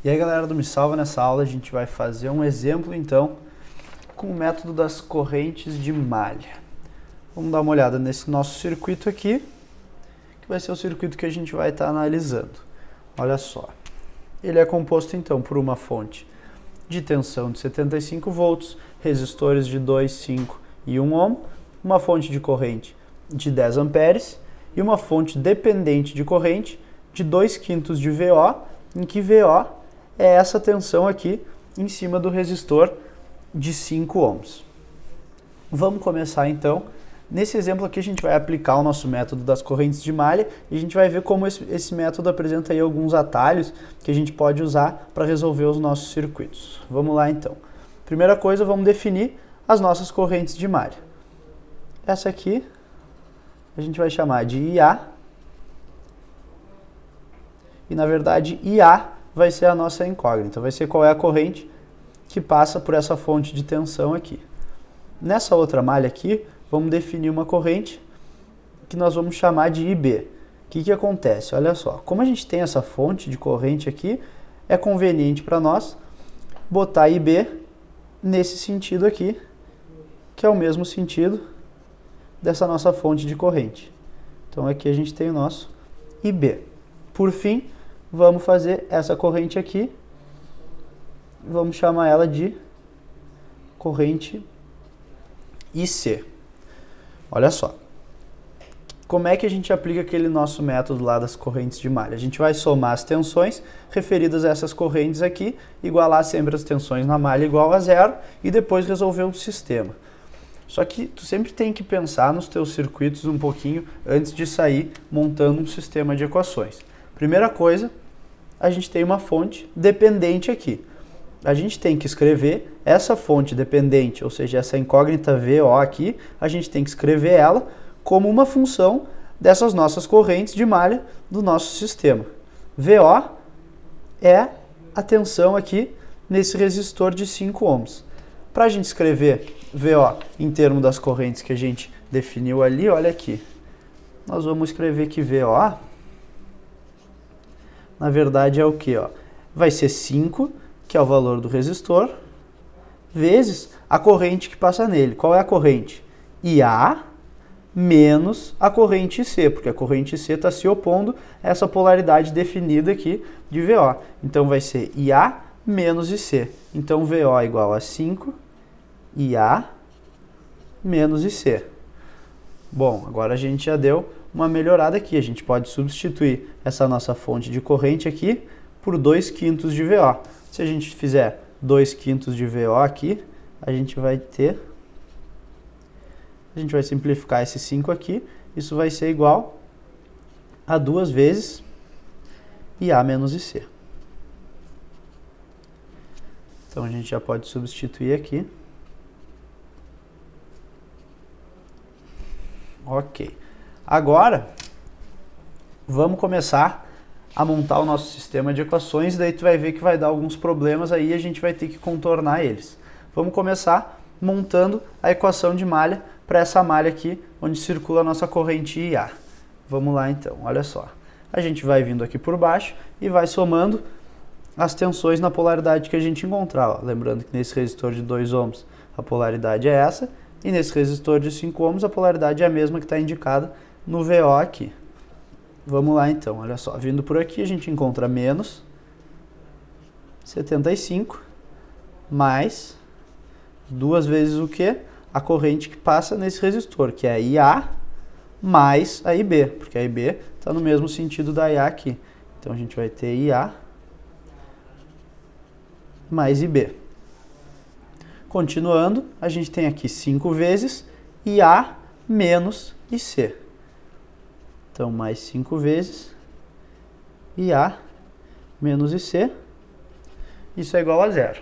E aí, galera do Me Salva, nessa aula a gente vai fazer um exemplo, então, com o método das correntes de malha. Vamos dar uma olhada nesse nosso circuito aqui, que vai ser o circuito que a gente vai estar analisando. Olha só, ele é composto, então, por uma fonte de tensão de 75 volts, resistores de 2, 5 e 1 ohm, uma fonte de corrente de 10 amperes e uma fonte dependente de corrente de 2/5 de VO, em que VO é essa tensão aqui em cima do resistor de 5 ohms. Vamos começar então. Nesse exemplo aqui a gente vai aplicar o nosso método das correntes de malha e a gente vai ver como esse método apresenta aí alguns atalhos que a gente pode usar para resolver os nossos circuitos. Vamos lá então. Primeira coisa, vamos definir as nossas correntes de malha. Essa aqui a gente vai chamar de IA e na verdade IA vai ser a nossa incógnita, vai ser qual é a corrente que passa por essa fonte de tensão aqui. Nessa outra malha aqui, vamos definir uma corrente que nós vamos chamar de IB. O que acontece? Olha só, como a gente tem essa fonte de corrente aqui, é conveniente para nós botar IB nesse sentido aqui, que é o mesmo sentido dessa nossa fonte de corrente. Então aqui a gente tem o nosso IB. Por fim, vamos fazer essa corrente aqui, vamos chamar ela de corrente IC. Olha só, como é que a gente aplica aquele nosso método lá das correntes de malha? A gente vai somar as tensões referidas a essas correntes aqui, igualar sempre as tensões na malha igual a zero e depois resolver o sistema. Só que tu sempre tem que pensar nos teus circuitos um pouquinho antes de sair montando um sistema de equações. Primeira coisa, a gente tem uma fonte dependente aqui. A gente tem que escrever essa fonte dependente, ou seja, essa incógnita VO aqui, a gente tem que escrever ela como uma função dessas nossas correntes de malha do nosso sistema. VO é a tensão aqui nesse resistor de 5 ohms. Para a gente escrever VO em termos das correntes que a gente definiu ali, olha aqui, nós vamos escrever que VO, na verdade é o que? Vai ser 5, que é o valor do resistor, vezes a corrente que passa nele. Qual é a corrente? IA menos a corrente IC, porque a corrente IC está se opondo a essa polaridade definida aqui de VO. Então vai ser IA menos IC. Então VO é igual a 5 IA menos IC. Bom, agora a gente já deu uma melhorada aqui. A gente pode substituir essa nossa fonte de corrente aqui por 2/5 de VO. Se a gente fizer 2/5 de VO aqui, a gente vai simplificar esse 5 aqui, isso vai ser igual a 2 vezes IA menos IC. Então a gente já pode substituir aqui. Ok. Agora, vamos começar a montar o nosso sistema de equações, daí tu vai ver que vai dar alguns problemas aí e a gente vai ter que contornar eles. Vamos começar montando a equação de malha para essa malha aqui, onde circula a nossa corrente IA. Vamos lá então, olha só. A gente vai vindo aqui por baixo e vai somando as tensões na polaridade que a gente encontrar. Lembrando que nesse resistor de 2 ohms a polaridade é essa, e nesse resistor de 5 ohms a polaridade é a mesma que está indicada no VO aqui. Vamos lá então, olha só, vindo por aqui a gente encontra menos 75 mais 2 vezes o que? A corrente que passa nesse resistor, que é a IA mais a IB, porque a IB está no mesmo sentido da IA aqui. Então a gente vai ter IA mais IB. Continuando, a gente tem aqui 5 vezes IA menos IC. Então, mais 5 vezes IA menos IC. Isso é igual a zero.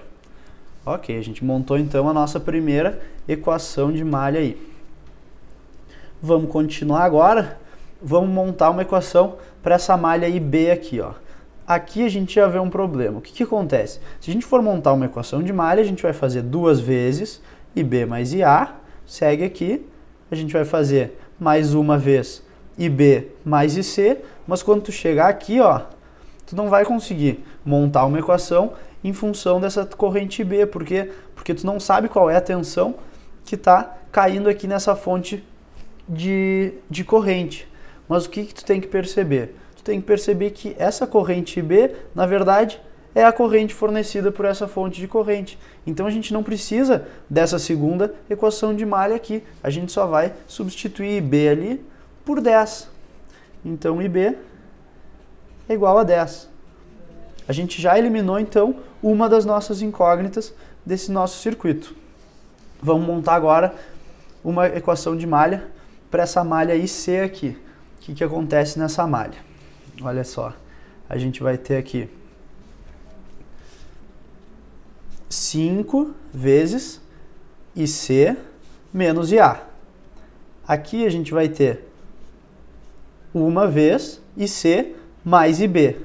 Ok, a gente montou então a nossa primeira equação de malha aí. Vamos continuar agora. Vamos montar uma equação para essa malha IB aqui, ó. Aqui a gente já vê um problema. O que acontece? Se a gente for montar uma equação de malha, a gente vai fazer 2 vezes IB mais IA, segue aqui. A gente vai fazer mais uma vez IB mais IC, mas quando tu chegar aqui, ó, tu não vai conseguir montar uma equação em função dessa corrente IB. Por quê? Porque tu não sabe qual é a tensão que está caindo aqui nessa fonte de corrente. Mas o que tu tem que perceber? Tu tem que perceber que essa corrente IB, na verdade, é a corrente fornecida por essa fonte de corrente. Então a gente não precisa dessa segunda equação de malha aqui. A gente só vai substituir IB ali por 10. Então IB é igual a 10. A gente já eliminou então uma das nossas incógnitas desse nosso circuito. Vamos montar agora uma equação de malha para essa malha IC aqui. O que acontece nessa malha? Olha só, a gente vai ter aqui 5 vezes IC menos IA. Aqui a gente vai ter uma vez IC mais IB.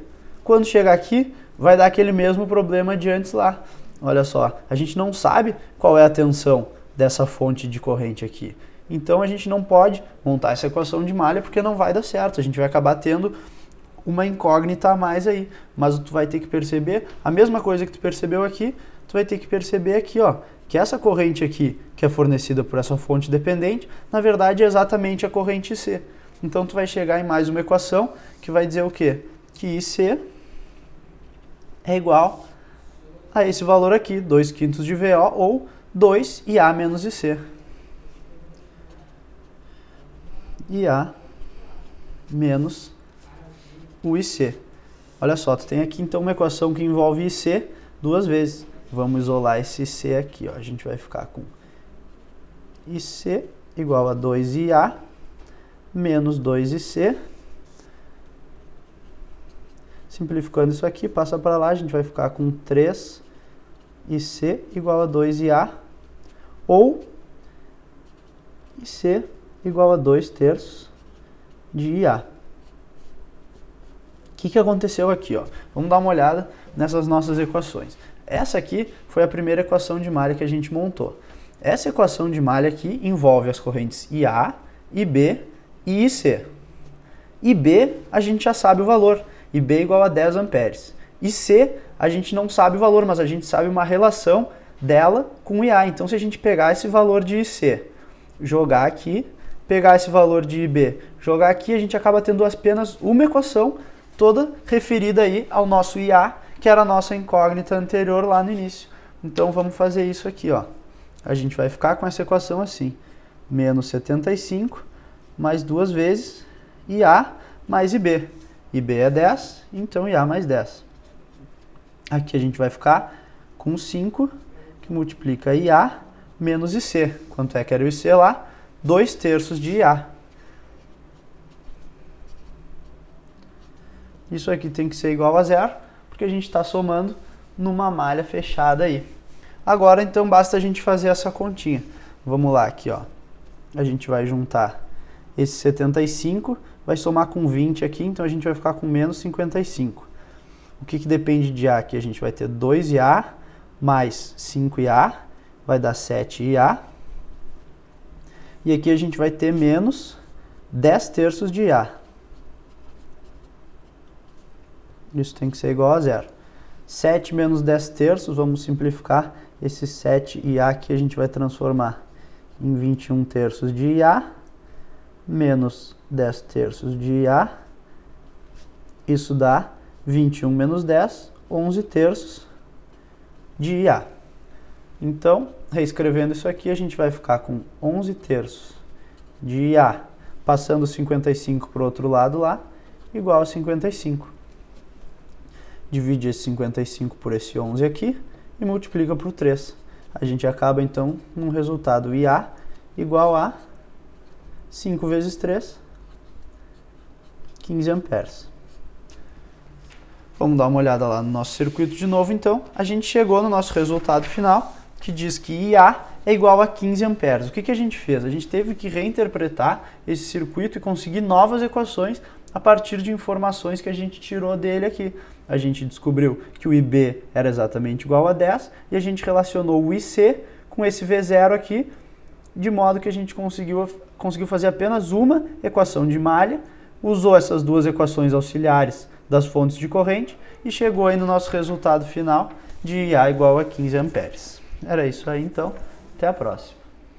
Quando chegar aqui, vai dar aquele mesmo problema de antes lá. Olha só, a gente não sabe qual é a tensão dessa fonte de corrente aqui. Então a gente não pode montar essa equação de malha porque não vai dar certo. A gente vai acabar tendo uma incógnita a mais aí. Mas tu vai ter que perceber a mesma coisa que tu percebeu aqui, tu vai ter que perceber aqui, ó, que essa corrente aqui, que é fornecida por essa fonte dependente, na verdade é exatamente a corrente IC. Então tu vai chegar em mais uma equação que vai dizer o quê? Que IC é igual a esse valor aqui, 2/5 de VO ou 2 IA menos IC. IA menos o IC. Olha só, tu tem aqui então uma equação que envolve IC duas vezes. Vamos isolar esse IC aqui, ó. A gente vai ficar com IC igual a 2IA menos 2IC. Simplificando isso aqui, passa para lá, a gente vai ficar com 3IC igual a 2IA ou IC igual a 2/3 de IA. O que aconteceu aqui, ó? Vamos dar uma olhada nessas nossas equações. Essa aqui foi a primeira equação de malha que a gente montou. Essa equação de malha aqui envolve as correntes IA, IB e IC. IB a gente já sabe o valor, IB é igual a 10 amperes. IC a gente não sabe o valor, mas a gente sabe uma relação dela com IA. Então se a gente pegar esse valor de IC, jogar aqui, pegar esse valor de IB, jogar aqui, a gente acaba tendo apenas uma equação toda referida aí ao nosso IA, que era a nossa incógnita anterior lá no início. Então vamos fazer isso aqui, ó. A gente vai ficar com essa equação assim, menos 75 mais duas vezes IA mais IB. IB é 10, então IA mais 10. Aqui a gente vai ficar com 5, que multiplica IA menos IC. Quanto é que era o IC lá? 2/3 de IA. Isso aqui tem que ser igual a zero, porque a gente está somando numa malha fechada aí. Agora, então, basta a gente fazer essa continha. Vamos lá, aqui, ó. A gente vai juntar esse 75, vai somar com 20 aqui, então a gente vai ficar com menos 55. O que depende de A aqui? A gente vai ter 2IA mais 5IA, vai dar 7IA. E aqui a gente vai ter menos 10/3 de IA. Isso tem que ser igual a zero. 7 menos 10/3, vamos simplificar. Esse 7IA aqui a gente vai transformar em 21/3 de IA, menos 10/3 de IA. Isso dá 21 menos 10, 11/3 de IA. Então, reescrevendo isso aqui, a gente vai ficar com 11/3 de IA, passando 55 para o outro lado lá, igual a 55. Divide esse 55 por esse 11 aqui e multiplica por 3. A gente acaba, então, com um resultado IA igual a 5 vezes 3, 15 amperes. Vamos dar uma olhada lá no nosso circuito de novo, então. A gente chegou no nosso resultado final, que diz que IA é igual a 15 amperes. O que a gente fez? A gente teve que reinterpretar esse circuito e conseguir novas equações a partir de informações que a gente tirou dele aqui. A gente descobriu que o IB era exatamente igual a 10 e a gente relacionou o IC com esse V0 aqui, de modo que a gente conseguiu fazer apenas uma equação de malha, usou essas duas equações auxiliares das fontes de corrente e chegou aí no nosso resultado final de IA igual a 15 amperes. Era isso aí então, até a próxima.